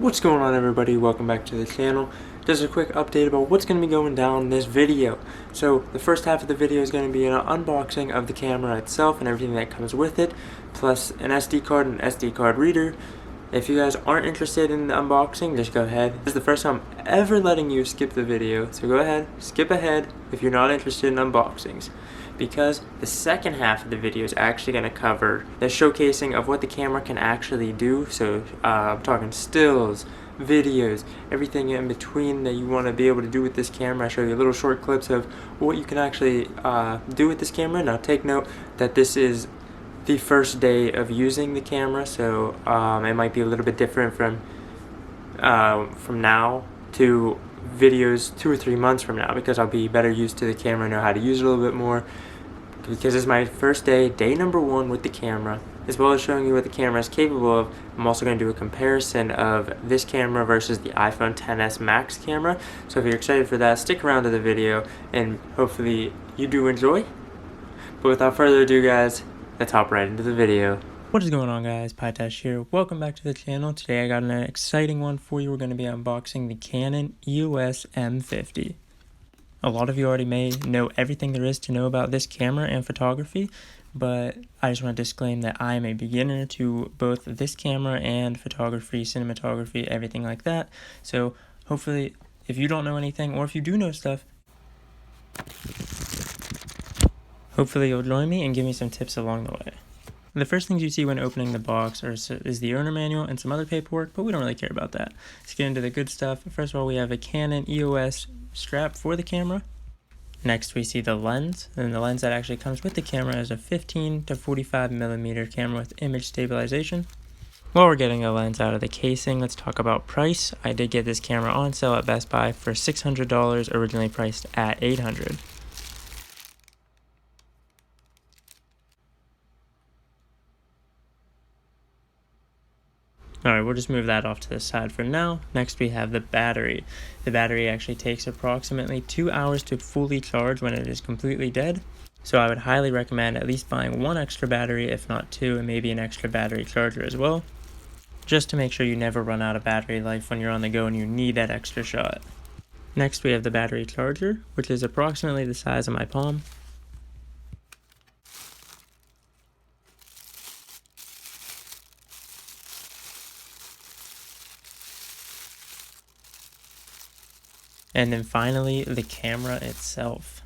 What's going on, everybody? Welcome back to the channel. Just a quick update about what's going to be going down in this video. So the first half of the video is going to be an unboxing of the camera itself and everything that comes with it, plus an SD card and SD card reader. If you guys aren't interested in the unboxing, just go ahead. This is the first time I'm ever letting you skip the video, so go ahead, skip ahead if you're not interested in unboxings. Because the second half of the video is actually going to cover the showcasing of what the camera can actually do. So I'm talking stills, videos, everything in between that you want to be able to do with this camera. I show you little short clips of what you can actually do with this camera. Now take note that this is the first day of using the camera, so it might be a little bit different from now to videos 2 or 3 months from now, because I'll be better used to the camera, know how to use it a little bit more, because it's my first day, day number 1 with the camera. As well as showing you what the camera is capable of, I'm also going to do a comparison of this camera versus the iPhone XS Max camera. So if you're excited for that, stick around to the video and hopefully you do enjoy. But without further ado, guys, let's hop right into the video. What is going on, guys? Pytash here. Welcome back to the channel. Today I got an exciting one for you. We're going to be unboxing the Canon EOS M50. A lot of you already may know everything there is to know about this camera and photography, but I just want to disclaim that I am a beginner to both this camera and photography, cinematography, everything like that. So hopefully, if you don't know anything, or if you do know stuff, hopefully you'll join me and give me some tips along the way. The first things you see when opening the box is the owner manual and some other paperwork, but we don't really care about that. Let's get into the good stuff. First of all, we have a Canon EOS strap for the camera. Next, we see the lens, and the lens that actually comes with the camera is a 15 to 45 millimeter camera with image stabilization. While we're getting the lens out of the casing, let's talk about price. I did get this camera on sale at Best Buy for $600, originally priced at $800. Alright, we'll just move that off to the side for now. Next we have the battery. The battery actually takes approximately 2 hours to fully charge when it is completely dead. So I would highly recommend at least buying 1 extra battery, if not 2, and maybe an extra battery charger as well, just to make sure you never run out of battery life when you're on the go and you need that extra shot. Next we have the battery charger, which is approximately the size of my palm. And then finally, the camera itself.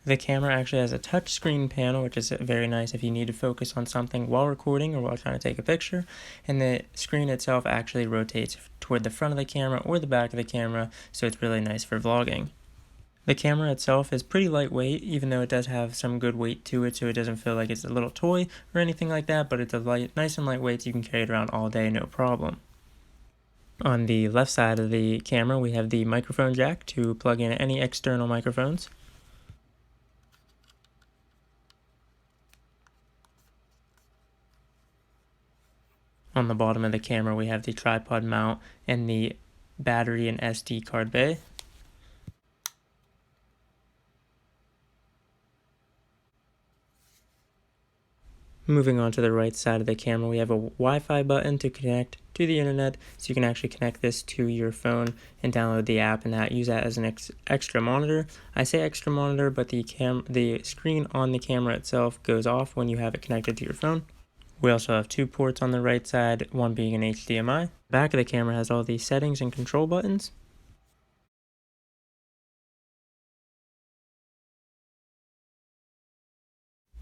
The camera actually has a touchscreen panel, which is very nice if you need to focus on something while recording or while trying to take a picture. And the screen itself actually rotates toward the front of the camera or the back of the camera, so it's really nice for vlogging. The camera itself is pretty lightweight, even though it does have some good weight to it, so it doesn't feel like it's a little toy or anything like that, but it's nice and lightweight, so you can carry it around all day, no problem. On the left side of the camera, we have the microphone jack to plug in any external microphones. On the bottom of the camera, we have the tripod mount and the battery and SD card bay. Moving on to the right side of the camera, we have a Wi-Fi button to connect to the internet, so you can actually connect this to your phone and download the app and use that as an extra monitor. I say extra monitor, but the screen on the camera itself goes off when you have it connected to your phone. We also have 2 ports on the right side, one being an HDMI. The back of the camera has all these settings and control buttons.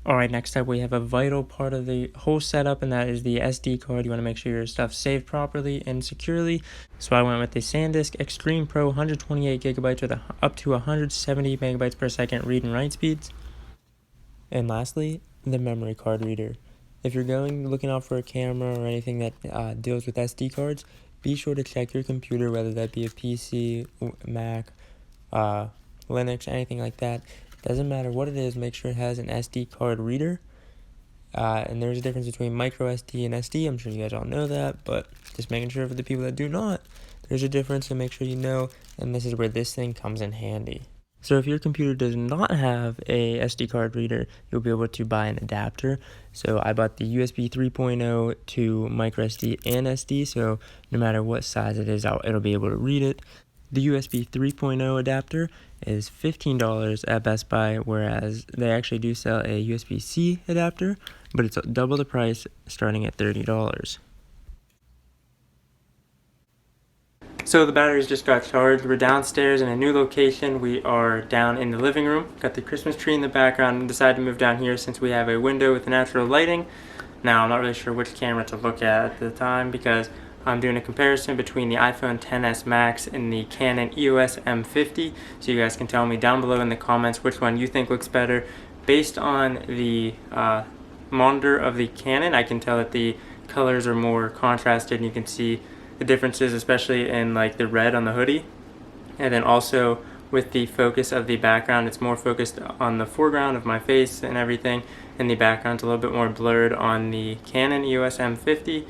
Alright, next up we have a vital part of the whole setup, and that is the SD card. You want to make sure your stuff's saved properly and securely. So I went with the SanDisk Extreme Pro 128 gigabytes with up to 170 megabytes per second read and write speeds. And lastly, the memory card reader. If you're looking out for a camera or anything that deals with SD cards, be sure to check your computer, whether that be a PC, Mac, Linux, anything like that. Doesn't matter what it is, make sure it has an SD card reader. And there's a difference between micro SD and SD. I'm sure you guys all know that, but just making sure for the people that do not, there's a difference, and make sure you know. And this is where this thing comes in handy. So if your computer does not have a SD card reader, you'll be able to buy an adapter. So I bought the USB 3.0 to microSD and SD, so no matter what size it is, it'll be able to read it. The USB 3.0 adapter is $15 at Best Buy, whereas they actually do sell a USB-C adapter, but it's double the price, starting at $30. So the batteries just got charged. We're downstairs in a new location. We are down in the living room. Got the Christmas tree in the background and decided to move down here since we have a window with natural lighting. Now I'm not really sure which camera to look at the time because I'm doing a comparison between the iPhone XS Max and the Canon EOS M50. So you guys can tell me down below in the comments which one you think looks better. Based on the monitor of the Canon, I can tell that the colors are more contrasted and you can see the differences, especially in like the red on the hoodie. And then also with the focus of the background, it's more focused on the foreground of my face and everything, and the background's a little bit more blurred on the Canon EOS M50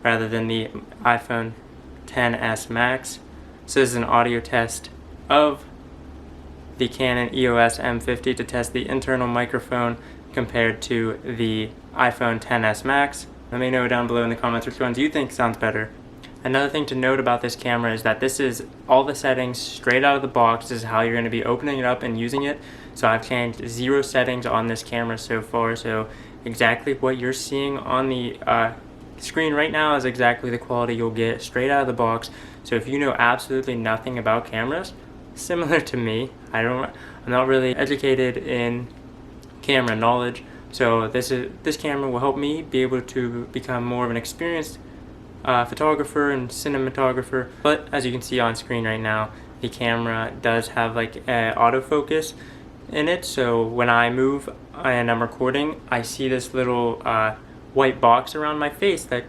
rather than the iPhone XS Max. So this is an audio test of the Canon EOS M50 to test the internal microphone compared to the iPhone XS Max. Let me know down below in the comments which ones you think sounds better. Another thing to note about this camera is that this is all the settings straight out of the box. This is how you're going to be opening it up and using it. So I've changed 0 settings on this camera so far. So exactly what you're seeing on the screen right now is exactly the quality you'll get straight out of the box. So if you know absolutely nothing about cameras, similar to me, I'm not really educated in camera knowledge. So this camera will help me be able to become more of an experienced photographer and cinematographer. But as you can see on screen right now, the camera does have like autofocus in it, so when I move and I'm recording, I see this little white box around my face that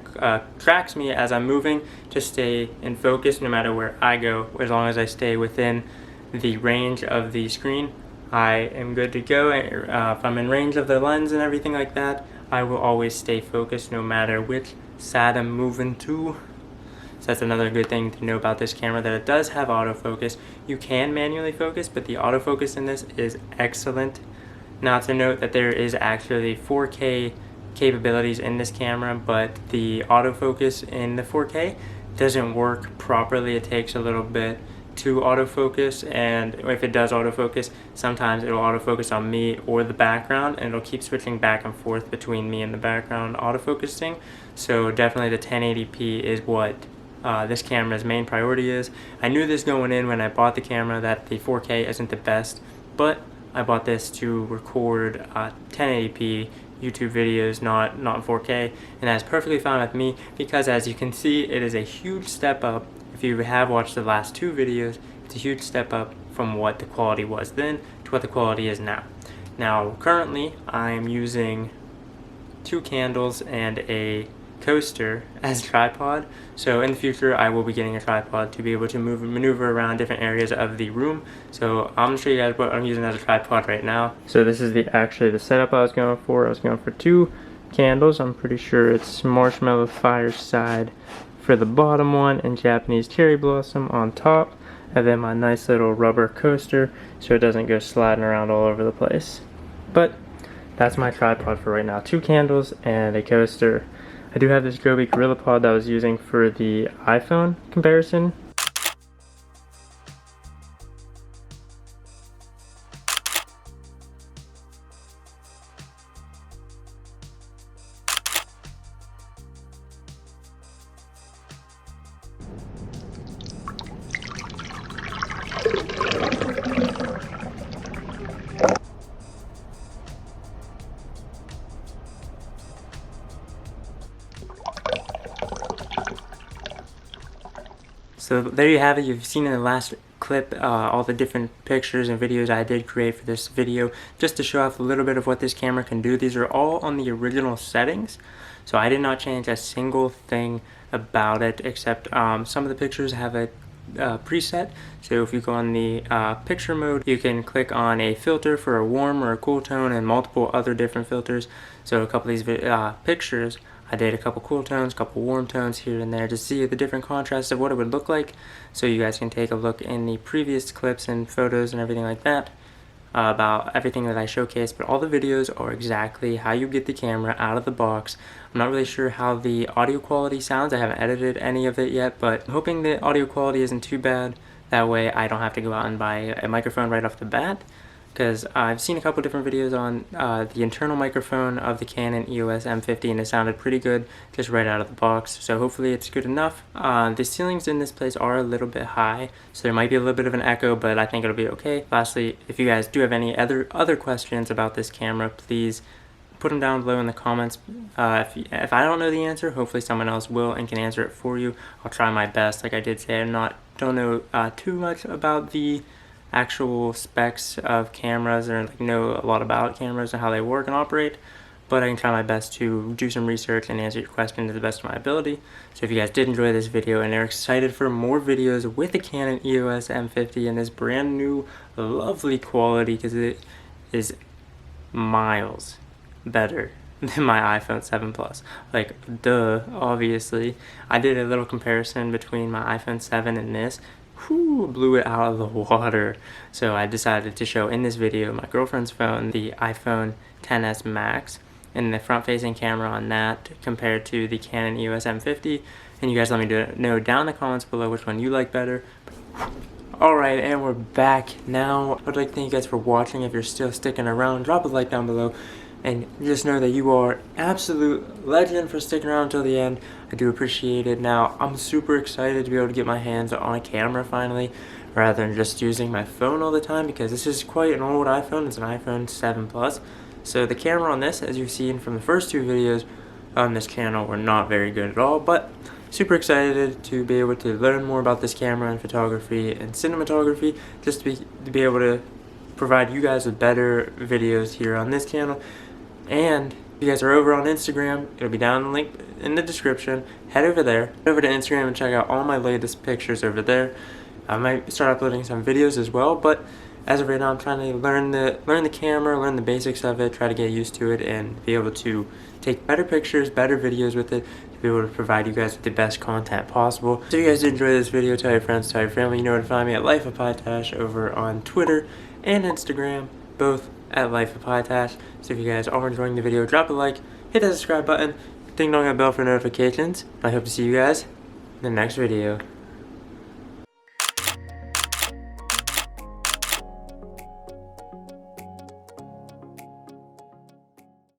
tracks me as I'm moving to stay in focus no matter where I go. As long as I stay within the range of the screen, I am good to go. If I'm in range of the lens and everything like that, I will always stay focused no matter which side I'm moving to. So that's another good thing to know about this camera, that it does have autofocus. You can manually focus, but the autofocus in this is excellent. Now to note that there is actually 4K capabilities in this camera, but the autofocus in the 4K doesn't work properly. It takes a little bit to autofocus, and if it does autofocus, sometimes it'll autofocus on me or the background, and it'll keep switching back and forth between me and the background autofocusing. So definitely the 1080p is what this camera's main priority is. I knew this going in when I bought the camera, that the 4K isn't the best, but I bought this to record 1080p YouTube videos, not 4K, and that's perfectly fine with me because as you can see, it is a huge step up. If you have watched the last 2 videos, it's a huge step up from what the quality was then to what the quality is now. Now currently I'm using 2 candles and a coaster as a tripod, so in the future I will be getting a tripod to be able to maneuver around different areas of the room. So I'm going to show you guys what I'm using as a tripod right now. So this is actually the setup I was going for. I was going for 2 candles. I'm pretty sure it's marshmallow fireside for the bottom one and Japanese cherry blossom on top, and then my nice little rubber coaster so it doesn't go sliding around all over the place. But that's my tripod for right now. 2 candles and a coaster. I do have this Joby GorillaPod that I was using for the iPhone comparison. So there you have it. You've seen in the last clip all the different pictures and videos I did create for this video, just to show off a little bit of what this camera can do. These are all on the original settings, so I did not change a single thing about it, except some of the pictures have a preset. So if you go on the picture mode, you can click on a filter for a warm or a cool tone and multiple other different filters. So a couple of these pictures, I did a couple cool tones, a couple warm tones here and there to see the different contrasts of what it would look like. So you guys can take a look in the previous clips and photos and everything like that about everything that I showcased, but all the videos are exactly how you get the camera out of the box. I'm not really sure how the audio quality sounds. I haven't edited any of it yet, but I'm hoping the audio quality isn't too bad. That way I don't have to go out and buy a microphone right off the bat, because I've seen a couple different videos on the internal microphone of the Canon EOS M50 and it sounded pretty good just right out of the box, so hopefully it's good enough. The ceilings in this place are a little bit high, so there might be a little bit of an echo, but I think it'll be okay. Lastly, if you guys do have any other questions about this camera, please put them down below in the comments. If I don't know the answer, hopefully someone else will and can answer it for you. I'll try my best. Like I did say, don't know too much about the actual specs of cameras or know a lot about cameras and how they work and operate, but I can try my best to do some research and answer your question to the best of my ability. So if you guys did enjoy this video and are excited for more videos with the Canon EOS M50 and this brand new lovely quality, because it is miles better than my iPhone 7 Plus. Like, duh, obviously. I did a little comparison between my iPhone 7 and this. Whew, blew it out of the water. So I decided to show in this video my girlfriend's phone, the iPhone XS Max, and the front-facing camera on that compared to the Canon EOS M50. And you guys let me know down in the comments below which one you like better. Alright, and we're back now. I'd like to thank you guys for watching. If you're still sticking around, drop a like down below. And just know that you are absolute legend for sticking around until the end. I do appreciate it. Now, I'm super excited to be able to get my hands on a camera finally, rather than just using my phone all the time, because this is quite an old iPhone. It's an iPhone 7 Plus. So the camera on this, as you've seen from the first two videos on this channel, were not very good at all. But super excited to be able to learn more about this camera and photography and cinematography, just to be able to provide you guys with better videos here on this channel. And if you guys are over on Instagram, it'll be down linked in the description. Head over there, head over to Instagram and check out all my latest pictures over there. I might start uploading some videos as well, but as of right now, I'm trying to learn the camera, learn the basics of it, try to get used to it, and be able to take better pictures, better videos with it, to be able to provide you guys with the best content possible. So if you guys did enjoy this video, tell your friends, tell your family. You know where to find me at Life of Pytash over on Twitter and Instagram, both at Life of Pytash. So if you guys are enjoying the video, drop a like, hit that subscribe button, ding dong that bell for notifications. I hope to see you guys in the next video.